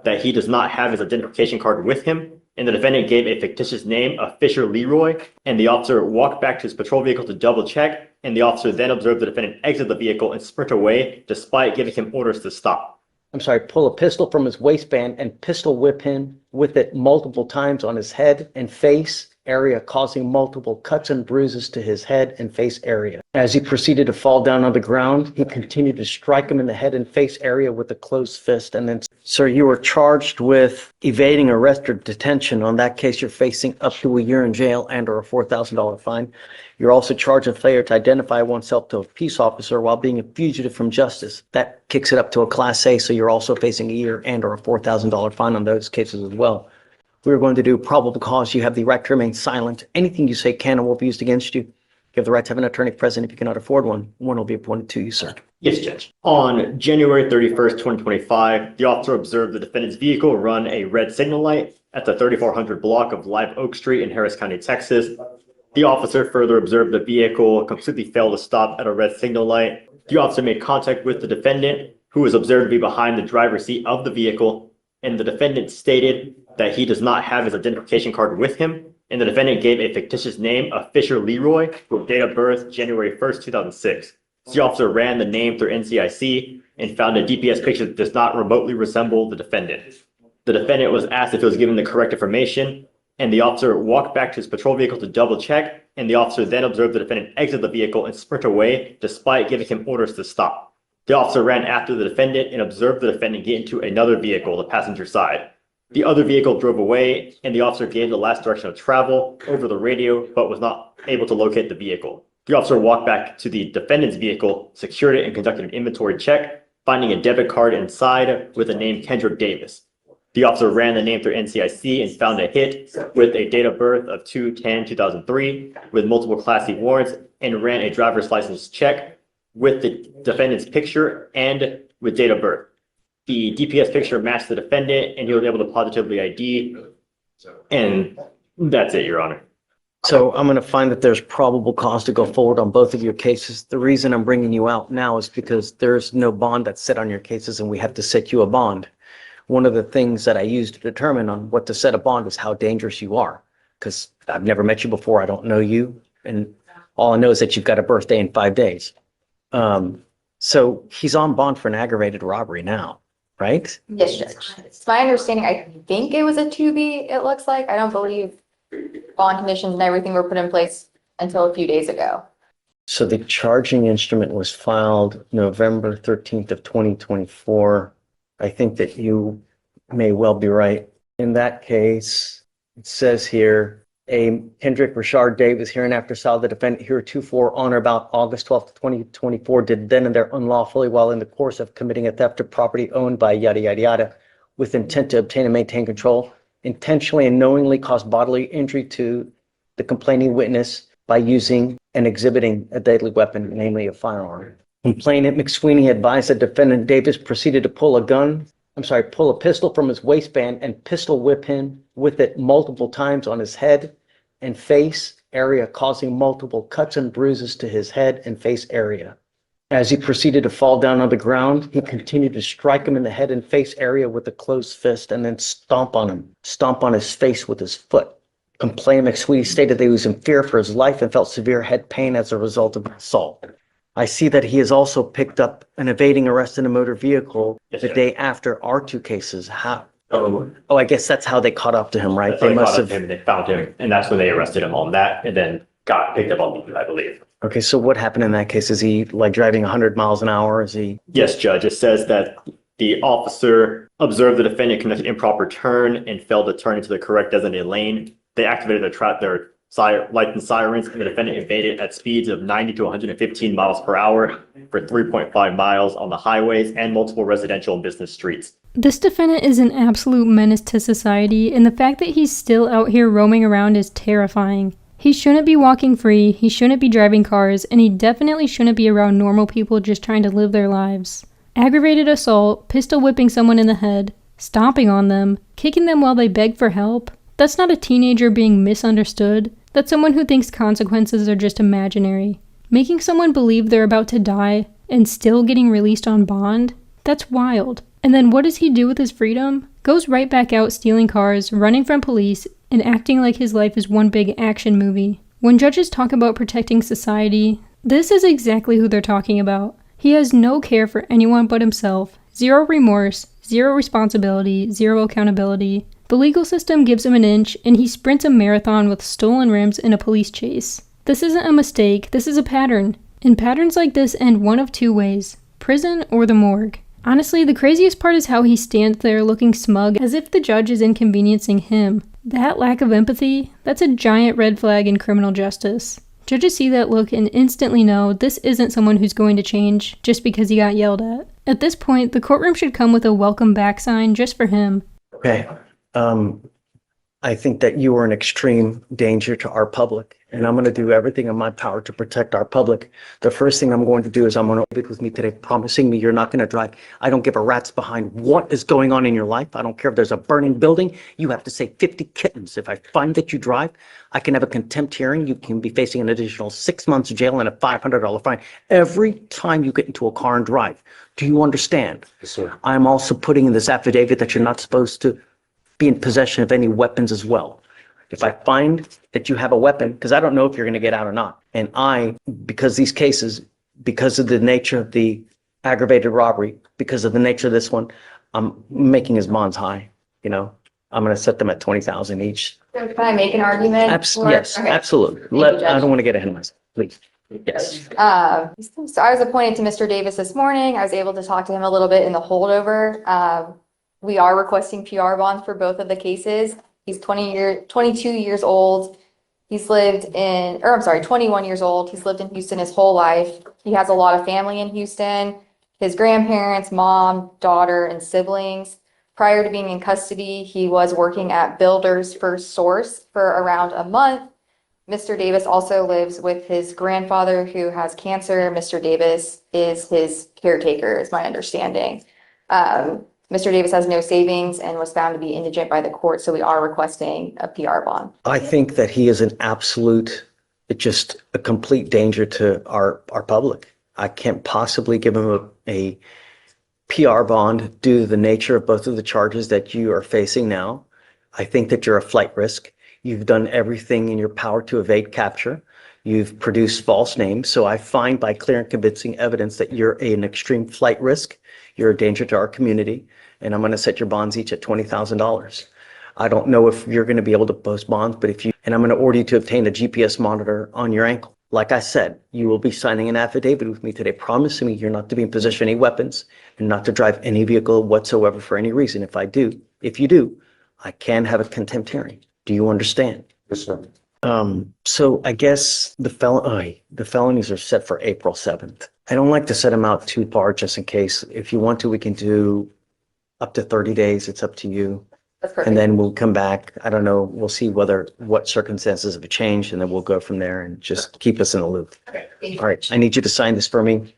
that he does not have his identification card with him, and the defendant gave a fictitious name of Fisher Leroy, and the officer walked back to his patrol vehicle to double check, and the officer then observed the defendant exit the vehicle and sprint away despite giving him orders to stop. Pull a pistol from his waistband and pistol whip him with it multiple times on his head and face area, causing multiple cuts and bruises to his head and face area. As he proceeded to fall down on the ground, he continued to strike him in the head and face area with a closed fist. And then, sir, you were charged with evading arrest or detention. On that case, you're facing up to a year in jail and or a $4,000 fine. You're also charged with failure to identify oneself to a peace officer while being a fugitive from justice. That kicks it up to a Class A, so you're also facing a year and or a $4,000 fine on those cases as well. We're going to do probable cause. You have the right to remain silent. Anything you say can and will be used against you. You have the right to have an attorney present. If you cannot afford one, one will be appointed to you, sir. Yes, Judge. On January 31st, 2025, the officer observed the defendant's vehicle run a red signal light at the 3400 block of Live Oak Street in Harris County, Texas. The officer further observed the vehicle completely failed to stop at a red signal light. The officer made contact with the defendant, who was observed to be behind the driver's seat of the vehicle, and the defendant stated that he does not have his identification card with him, and the defendant gave a fictitious name of Fisher Leroy with date of birth January 1st, 2006. The officer ran the name through NCIC and found a DPS picture that does not remotely resemble the defendant. The defendant was asked if he was given the correct information, and the officer walked back to his patrol vehicle to double check, and the officer then observed the defendant exit the vehicle and sprint away despite giving him orders to stop. The officer ran after the defendant and observed the defendant get into another vehicle, the passenger side. The other vehicle drove away, and the officer gave the last direction of travel over the radio, but was not able to locate the vehicle. The officer walked back to the defendant's vehicle, secured it, and conducted an inventory check, finding a debit card inside with the name Kendrick Davis. The officer ran the name through NCIC and found a hit with a date of birth of 2/10/2003 with multiple Class C warrants, and ran a driver's license check with the defendant's picture and with date of birth. The DPS picture matched the defendant, and he was able to positively ID, and that's it, Your Honor. So I'm going to find that there's probable cause to go forward on both of your cases. The reason I'm bringing you out now is because there's no bond that's set on your cases, and we have to set you a bond. One of the things that I use to determine on what to set a bond is how dangerous you are, because I've never met you before. I don't know you, and all I know is that you've got a birthday in 5 days. So he's on bond for an aggravated robbery now, right? Yes, Judge. It's my understanding, I think it was a 2B, it looks like. I don't believe bond conditions and everything were put in place until a few days ago. So the charging instrument was filed November 13th of 2024. I think that you may well be right. In that case, it says here, a Kendrick Rashard Davis hereinafter saw the defendant heretofore on or about August 12th, 2024, did then and there unlawfully while in the course of committing a theft of property owned by yada, yada, yada, with intent to obtain and maintain control, intentionally and knowingly caused bodily injury to the complaining witness by using and exhibiting a deadly weapon, namely a firearm. Complainant McSweeney advised that defendant Davis proceeded to pull a pistol from his waistband and pistol whip him with it multiple times on his head and face area, causing multiple cuts and bruises to his head and face area. As he proceeded to fall down on the ground, he continued to strike him in the head and face area with a closed fist and then stomp on his face with his foot. Complainant McSweeney stated that he was in fear for his life and felt severe head pain as a result of the assault. I see that he has also picked up an evading arrest in a motor vehicle the day after our two cases. I guess that's how they caught up to him, right? They must have him, and they found him, and that's when they arrested him on that, and then got picked up on me, I believe. Okay, so what happened in that case? Is he like driving 100 miles an hour? Is he? Yes, Judge. It says that the officer observed the defendant conduct an improper turn and failed to turn into the correct designated lane. They activated their lights and sirens, and the defendant evaded at speeds of 90 to 115 miles per hour for 3.5 miles on the highways and multiple residential and business streets. This defendant is an absolute menace to society, and the fact that he's still out here roaming around is terrifying. He shouldn't be walking free, he shouldn't be driving cars, and he definitely shouldn't be around normal people just trying to live their lives. Aggravated assault, pistol whipping someone in the head, stomping on them, kicking them while they beg for help. That's not a teenager being misunderstood. That's someone who thinks consequences are just imaginary. Making someone believe they're about to die and still getting released on bond? That's wild. And then what does he do with his freedom? Goes right back out stealing cars, running from police, and acting like his life is one big action movie. When judges talk about protecting society, this is exactly who they're talking about. He has no care for anyone but himself, zero remorse, zero responsibility, zero accountability. The legal system gives him an inch, and he sprints a marathon with stolen rims in a police chase. This isn't a mistake, this is a pattern. And patterns like this end one of two ways: prison or the morgue. Honestly, the craziest part is how he stands there looking smug as if the judge is inconveniencing him. That lack of empathy, that's a giant red flag in criminal justice. Judges see that look and instantly know this isn't someone who's going to change just because he got yelled at. At this point, the courtroom should come with a welcome back sign just for him. Okay. I think that you are an extreme danger to our public, and I'm going to do everything in my power to protect our public. The first thing I'm going to do is I'm going to be with me today, promising me you're not going to drive. I don't give a rat's behind what is going on in your life. I don't care if there's a burning building. You have to say 50 kittens. If I find that you drive, I can have a contempt hearing. You can be facing an additional 6 months of jail and a $500 fine every time you get into a car and drive. Do you understand? Yes, sir. I'm also putting in this affidavit that you're not supposed to be in possession of any weapons as well. If I find that you have a weapon, because I don't know if you're going to get out or not, and because these cases, because of the nature of the aggravated robbery, because of the nature of this one, I'm making his bonds high, I'm going to set them at 20,000 each. So can I make an argument? Yes, Okay. absolutely. you, I Judge. don't want to get ahead of myself, please. Yes. So I was appointed to Mr. Davis this morning. I was able to talk to him a little bit in the holdover. We are requesting PR bonds for both of the cases. He's 22 years old. He's 21 years old. He's lived in Houston his whole life. He has a lot of family in Houston, his grandparents, mom, daughter, and siblings. Prior to being in custody, he was working at Builders First Source for around a month. Mr. Davis also lives with his grandfather who has cancer. Mr. Davis is his caretaker, is my understanding. Mr. Davis has no savings and was found to be indigent by the court, so we are requesting a PR bond. I think that he is just a complete danger to our public. I can't possibly give him a PR bond due to the nature of both of the charges that you are facing now. I think that you're a flight risk. You've done everything in your power to evade capture. You've produced false names. So I find by clear and convincing evidence that you're an extreme flight risk. You're a danger to our community. And I'm going to set your bonds each at $20,000. I don't know if you're going to be able to post bonds, but and I'm going to order you to obtain a GPS monitor on your ankle. Like I said, you will be signing an affidavit with me today, promising me you're not to be in possession of any weapons and not to drive any vehicle whatsoever for any reason. If you do, I can have a contempt hearing. Do you understand? Yes, sir. So I guess the felonies are set for April 7th. I don't like to set them out too far just in case. If you want to, we can do up to 30 days. It's up to you. That's perfect. And then we'll come back. I don't know. We'll see what circumstances have changed, and then we'll go from there and just keep us in the loop. Okay, thank you. All right. I need you to sign this for me.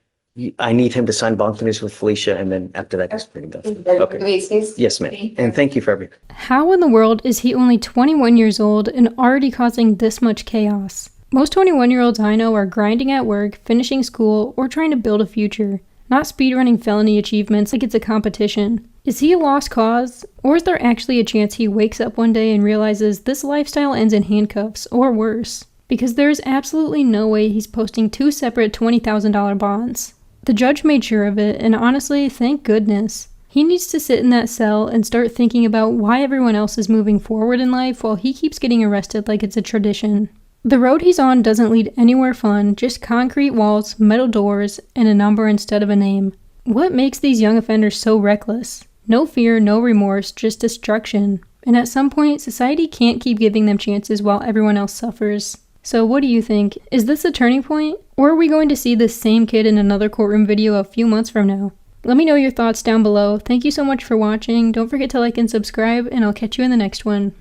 I need him to sign bond conditions with Felicia, and then after that, it's pretty done. Okay. Do we excuse? Yes, ma'am. And thank you for everything. How in the world is he only 21 years old and already causing this much chaos? Most 21-year-olds I know are grinding at work, finishing school, or trying to build a future, not speedrunning felony achievements like it's a competition. Is he a lost cause? Or is there actually a chance he wakes up one day and realizes this lifestyle ends in handcuffs, or worse? Because there is absolutely no way he's posting two separate $20,000 bonds. The judge made sure of it, and honestly, thank goodness. He needs to sit in that cell and start thinking about why everyone else is moving forward in life while he keeps getting arrested like it's a tradition. The road he's on doesn't lead anywhere fun, just concrete walls, metal doors, and a number instead of a name. What makes these young offenders so reckless? No fear, no remorse, just destruction. And at some point, society can't keep giving them chances while everyone else suffers. So what do you think? Is this a turning point? Or are we going to see this same kid in another courtroom video a few months from now? Let me know your thoughts down below. Thank you so much for watching. Don't forget to like and subscribe, and I'll catch you in the next one.